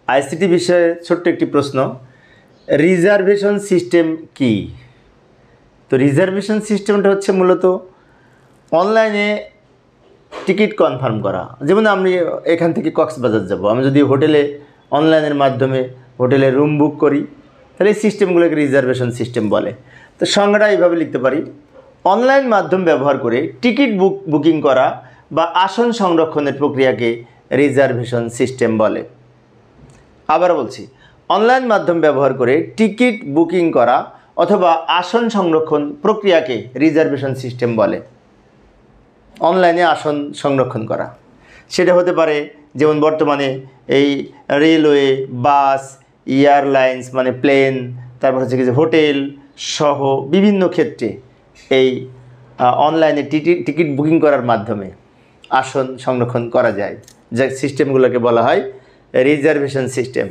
ICT বিষয়ে ছোট্ট একটি প্রশ্ন, রিজার্ভেশন সিস্টেম কি? তো রিজার্ভেশন সিস্টেমটা হচ্ছে মূলত অনলাইনে টিকিট কনফার্ম করা। যেমন আমি এখান থেকে কক্সবাজার যাব, আমি যদি হোটেলে অনলাইনের মাধ্যমে হোটেলে রুম বুক করি, তাহলে এই সিস্টেমগুলোকে রিজার্ভেশন সিস্টেম বলে। তো সংজ্ঞাটা এইভাবে লিখতে পারি, অনলাইন মাধ্যম ব্যবহার করে টিকিট বুকিং করা বা আসন সংরক্ষণের প্রক্রিয়াকে রিজার্ভেশন সিস্টেম বলে। আবার বলছি, অনলাইন মাধ্যম ব্যবহার করে টিকিট বুকিং করা অথবা আসন সংরক্ষণ প্রক্রিয়াকে রিজার্ভেশন সিস্টেম বলে। অনলাইনে আসন সংরক্ষণ করা সেটা হতে পারে যেমন বর্তমানে এই রেলওয়ে, বাস, এয়ারলাইন্স মানে প্লেন, তারপর হচ্ছে কি যে হোটেল সহ বিভিন্ন ক্ষেত্রে এই অনলাইনে টিকিট বুকিং করার মাধ্যমে আসন সংরক্ষণ করা যায়, যে সিস্টেমগুলোকে বলা হয় রিজার্ভেশন সিস্টেম।